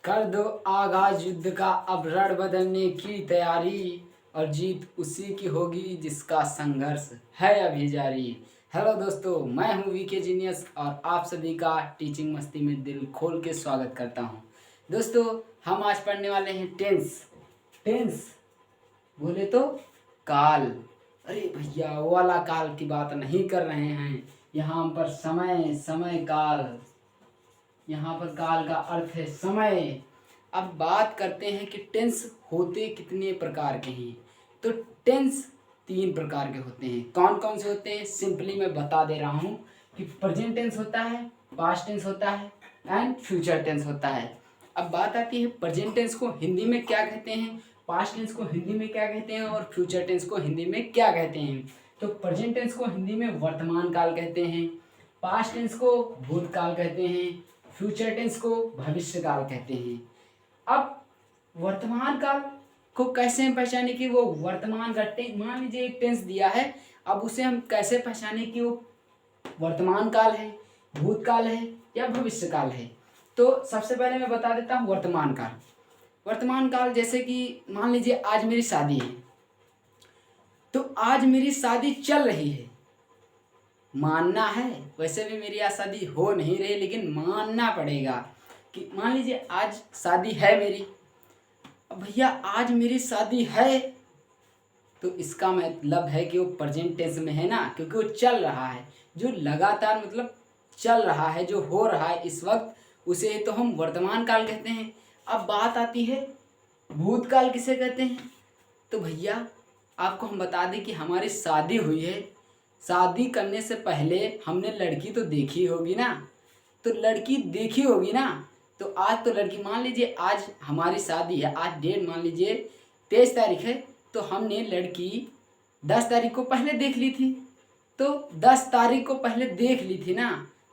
कर दो आगाज युद्ध का, अब रण बदलने की तैयारी, और जीत उसी की होगी जिसका संघर्ष है अभी जारी। हेलो दोस्तों, मैं हूं वीके जीनियस और आप सभी का टीचिंग मस्ती में दिल खोल के स्वागत करता हूं। दोस्तों, हम आज पढ़ने वाले हैं टेंस। टेंस बोले तो काल। अरे भैया, वो वाला काल की बात नहीं कर रहे हैं। यहाँ पर समय, समय काल, यहाँ पर काल का अर्थ है समय। अब बात करते हैं कि टेंस होते कितने प्रकार के हैं। तो टेंस 3 प्रकार के होते हैं। कौन कौन से होते हैं, सिंपली मैं बता दे रहा हूँ कि प्रेजेंट टेंस होता है, पास्ट टेंस होता है एंड फ्यूचर टेंस होता है। अब बात आती है प्रेजेंट टेंस को हिंदी में क्या कहते हैं, पास्ट टेंस को हिंदी में क्या कहते हैं और फ्यूचर टेंस को हिंदी में क्या कहते हैं। तो प्रेजेंट टेंस को हिंदी में वर्तमान काल कहते हैं, पास्ट टेंस को भूतकाल कहते हैं, फ्यूचर टेंस को भविष्य काल कहते हैं। अब वर्तमान काल को कैसे हम पहचाने कि वो वर्तमान का मान लीजिए एक टेंस दिया है, अब उसे हम कैसे पहचाने कि वो वर्तमान काल है, भूतकाल है या भविष्य काल है। तो सबसे पहले मैं बता देता हूँ वर्तमान काल। वर्तमान काल जैसे कि मान लीजिए आज मेरी शादी है, तो आज मेरी शादी चल रही है, मानना है। वैसे भी मेरी आज शादी हो नहीं रही, लेकिन मानना पड़ेगा कि मान लीजिए आज शादी है मेरी। अब भैया आज मेरी शादी है, तो इसका मतलब है कि वो प्रेजेंट टेंस में है ना, क्योंकि वो चल रहा है। जो लगातार मतलब चल रहा है, जो हो रहा है इस वक्त, उसे तो हम वर्तमान काल कहते हैं। अब बात आती है भूतकाल किसे कहते हैं। तो भैया आपको हम बता दें कि हमारी शादी हुई है, शादी करने से पहले हमने लड़की तो देखी होगी ना, तो लड़की देखी होगी ना। तो आज तो लड़की, मान लीजिए आज हमारी शादी है, आज डेट मान लीजिए 23 तारीख है, तो हमने लड़की 10 तारीख को पहले देख ली थी। तो 10 तारीख को पहले देख ली थी ना,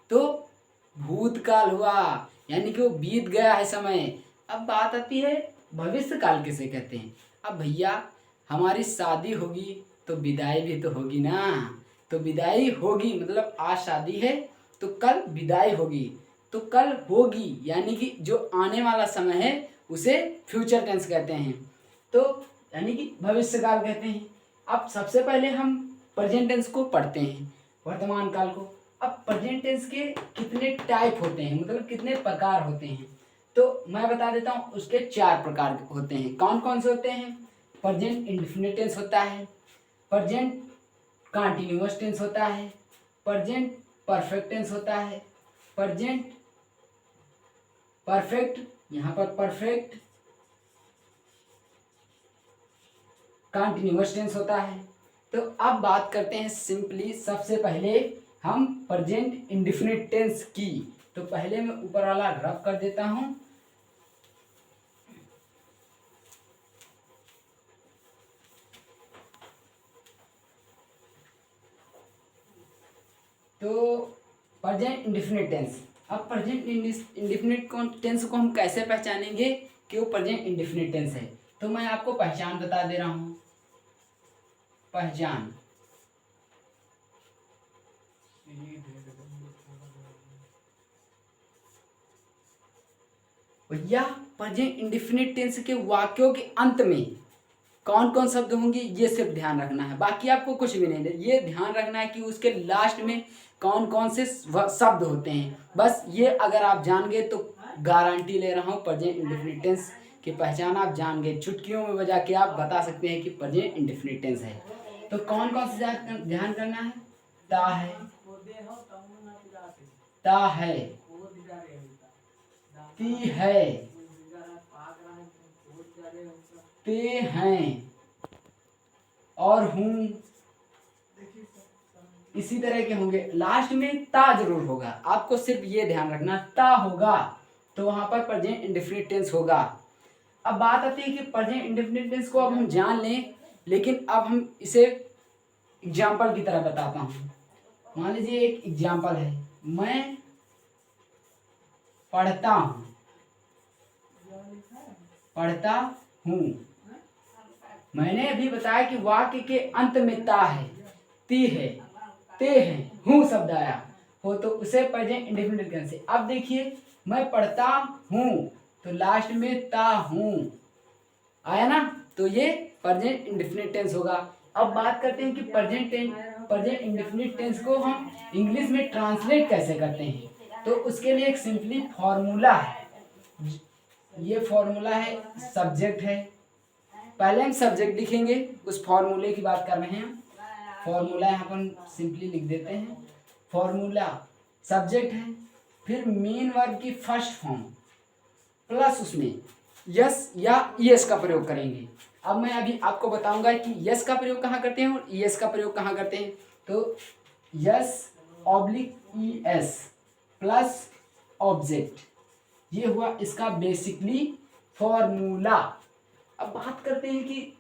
तो भूतकाल हुआ, यानी कि वो बीत गया है समय। अब बात आती है भविष्य काल किसे कहते हैं। अब भैया हमारी शादी होगी तो विदाई भी तो होगी ना, तो विदाई होगी मतलब आज शादी है तो कल विदाई होगी, तो कल होगी यानी कि जो आने वाला समय है उसे फ्यूचर टेंस कहते हैं, तो यानी कि भविष्य काल कहते हैं। अब सबसे पहले हम प्रेजेंट टेंस को पढ़ते हैं, वर्तमान काल को। अब प्रेजेंट टेंस के कितने टाइप होते हैं, मतलब कितने प्रकार होते हैं, तो मैं बता देता हूँ। उसके 4 प्रकार होते हैं। कौन कौन से होते हैं। प्रेजेंट इंडेफिनिट टेंस होता है, प्रेजेंट कंटीन्यूअस टेंस होता है, प्रेजेंट परफेक्ट टेंस होता है, प्रेजेंट परफेक्ट, यहाँ पर परफेक्ट कंटीन्यूअस टेंस होता है। तो अब बात करते हैं सिंपली, सबसे पहले हम प्रेजेंट इंडेफिनिट टेंस की। तो पहले मैं ऊपर वाला रब कर देता हूं। तो प्रेजेंट इंडेफिनिट टेंस। अब प्रेजेंट इंडेफिनिट टेंस को हम कैसे पहचानेंगे कि वो प्रेजेंट इंडेफिनिट टेंस है। तो मैं आपको पहचान बता दे रहा हूं। पहचान, भैया प्रेजेंट इंडेफिनिट टेंस के वाक्यों के अंत में कौन कौन शब्द होंगे ये सिर्फ ध्यान रखना है, बाकी आपको कुछ भी नहीं, ये ध्यान रखना है कि उसके लास्ट में कौन कौन से शब्द होते हैं। बस ये अगर आप जान गए तो गारंटी ले रहा हूँ प्रेजेंट इंडेफिनिट टेंस की पहचान आप जान गए। चुटकियों में बजा के आप बता सकते हैं कि प्रेजेंट इंडेफिनिट टेंस है। तो कौन कौन से ध्यान करना है। ता है, ता है, ती है, ते हैं और हूँ, इसी तरह के होंगे। लास्ट में ता जरूर होगा, आपको सिर्फ ये ध्यान रखना, ता होगा तो वहां पर प्रेजेंट इंडेफिनिट टेंस होगा। अब बात आती है कि प्रेजेंट इंडेफिनिट टेंस को अब हम जान लें, लेकिन अब हम इसे एग्जाम्पल की तरह बताता हूँ। मान लीजिए एक एग्जाम्पल है, मैं पढ़ता हूँ, पढ़ता हूँ। मैंने अभी बताया कि वाक्य के अंत में ता है, ती है, ते हैं, हूँ शब्द आया हो तो उसे प्रेजेंट इंडेफिनिट टेंस है। अब देखिए मैं पढ़ता हूँ, तो लास्ट में ता हूं आया ना, तो ये प्रेजेंट इंडेफिनिट टेंस होगा। अब बात करते हैं कि प्रेजेंट इंडेफिनिट टेंस को हम इंग्लिश में ट्रांसलेट कैसे करते हैं। तो उसके लिए एक सिंपली फॉर्मूला है। ये फॉर्मूला है, सब्जेक्ट है। पहले हम सब्जेक्ट लिखेंगे, उस फॉर्मूले की बात कर रहे हैं। फॉर्मूला यहाँ पर सिंपली लिख देते हैं। फॉर्मूला सब्जेक्ट है, फिर मेन वर्ब की फर्स्ट फॉर्म प्लस उसमें यस या ईएस का प्रयोग करेंगे। अब मैं अभी आपको बताऊंगा कि यस का प्रयोग कहाँ करते हैं और ईएस का प्रयोग कहाँ करते हैं। तो yes oblique ES plus object, ये हुआ इसका बेसिकली फॉर्मूला। अब बात करते हैं कि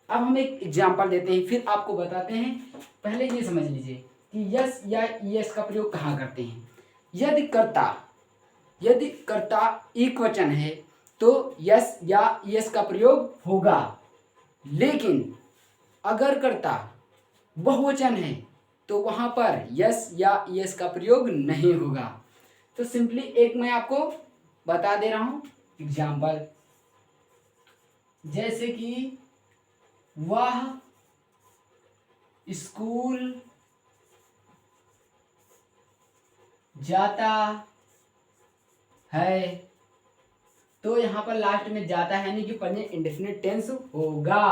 अब हम एक एग्जांपल देते हैं, फिर आपको बताते हैं। पहले ये समझ लीजिए कि यस या ईएस का प्रयोग कहाँ करते हैं। यदि कर्ता एक वचन है तो यस या ईएस का प्रयोग होगा, लेकिन अगर कर्ता बहुवचन है तो वहां पर यस या ईएस का प्रयोग नहीं होगा। तो सिंपली एक मैं आपको बता दे रहा हूं एग्जाम्पल, जैसे कि वह स्कूल जाता है, तो यहां पर लास्ट में जाता है नहीं कि प्रेजेंट इंडेफिनिट टेंस होगा।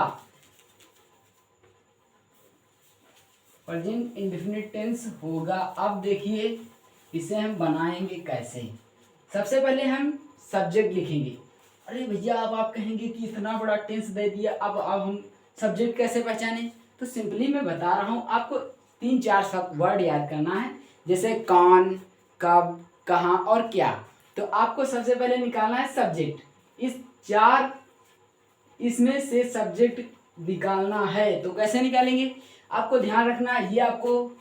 प्रेजेंट इंडेफिनिट टेंस होगा। अब देखिए इसे हम बनाएंगे कैसे। सबसे पहले हम सब्जेक्ट लिखेंगे। अरे भैया अब आप कहेंगे कि इतना बड़ा टेंस दे दिया, अब हम सब्जेक्ट कैसे पहचाने। तो सिंपली मैं बता रहा हूँ आपको, 3-4 सब वर्ड याद करना है, जैसे कौन, कब, कहाँ और क्या। तो आपको सबसे पहले निकालना है सब्जेक्ट। इसमें से सब्जेक्ट निकालना है। तो कैसे निकालेंगे, आपको ध्यान रखना है। ये आपको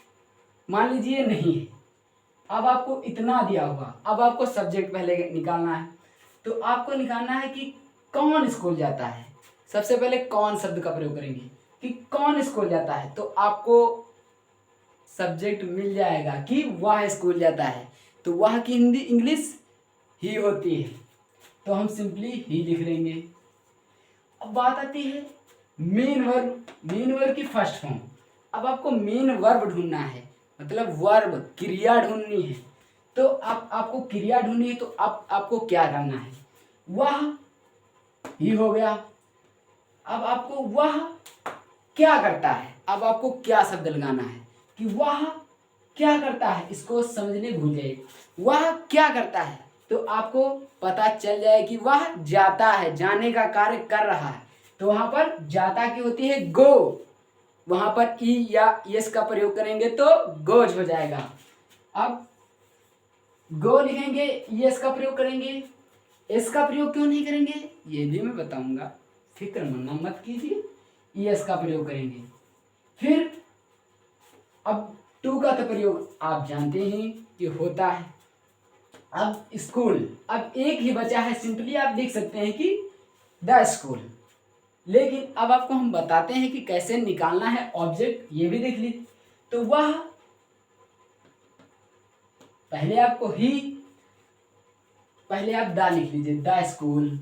मान लीजिए नहीं है, अब आपको इतना दिया हुआ, अब आपको सब्जेक्ट पहले निकालना है। तो आपको निकालना है कि कौन स्कूल जाता है। सबसे पहले कौन शब्द का प्रयोग करेंगे कि कौन स्कूल जाता है, तो आपको सब्जेक्ट मिल जाएगा कि वह स्कूल जाता है। तो वह की हिंदी इंग्लिश ही होती है, तो हम सिंपली ही लिख लेंगे। अब बात आती है मेन वर्ब की फर्स्ट फॉर्म। अब आपको मेन वर्ब ढूंढना है, मतलब वर्ब क्रिया ढूंढनी है। तो आपको क्रिया ढूंढनी है, तो आपको क्या करना है, वह ही हो गया। अब आपको वह क्या करता है, अब आपको क्या शब्द लगाना है कि वह क्या करता है। इसको समझने भूल जाइए, वह क्या करता है, तो आपको पता चल जाए कि वह जाता है, जाने का कार्य कर रहा है। तो वहां पर जाता की होती है गो, वहां पर ई या यस का प्रयोग करेंगे तो गोज हो जाएगा। अब गो लिखेंगे, यस का प्रयोग करेंगे। एस का प्रयोग क्यों नहीं करेंगे ये भी मैं बताऊंगा, फिक्र मत कीजिए। यस का प्रयोग करेंगे। फिर अब टू का तो प्रयोग आप जानते हैं कि होता है। अब स्कूल, अब एक ही बचा है, सिंपली आप देख सकते हैं कि द स्कूल। लेकिन अब आपको हम बताते हैं कि कैसे निकालना है ऑब्जेक्ट, ये भी देख लीजिए। तो वह, पहले आपको ही, पहले आप द लिख लीजिए, द स्कूल।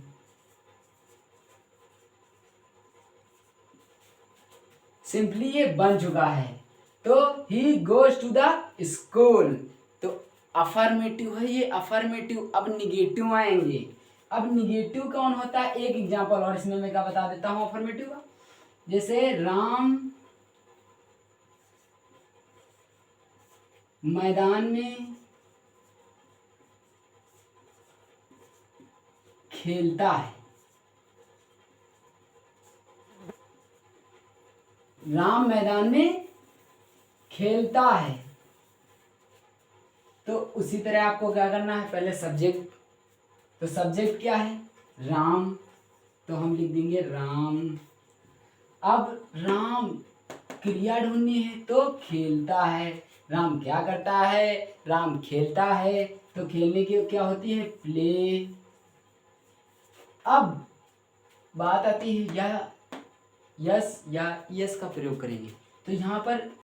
सिंपली ये बन चुका है। तो he goes to the school, तो अफर्मेटिव है ये, अफर्मेटिव। अब निगेटिव आएंगे। अब निगेटिव कौन होता है, एक एग्जांपल और इसमें मैं क्या बता देता हूं अफर्मेटिव का। जैसे राम मैदान में खेलता है, राम मैदान में खेलता है। तो उसी तरह आपको क्या करना है, पहले सब्जेक्ट। तो सब्जेक्ट क्या है, राम, तो हम लिख देंगे राम। अब राम क्रिया ढूंढनी है, तो खेलता है। राम क्या करता है, राम खेलता है, तो खेलने की क्या होती है, प्ले। अब बात आती है यह यस या यस का प्रयोग करेंगे। तो यहाँ पर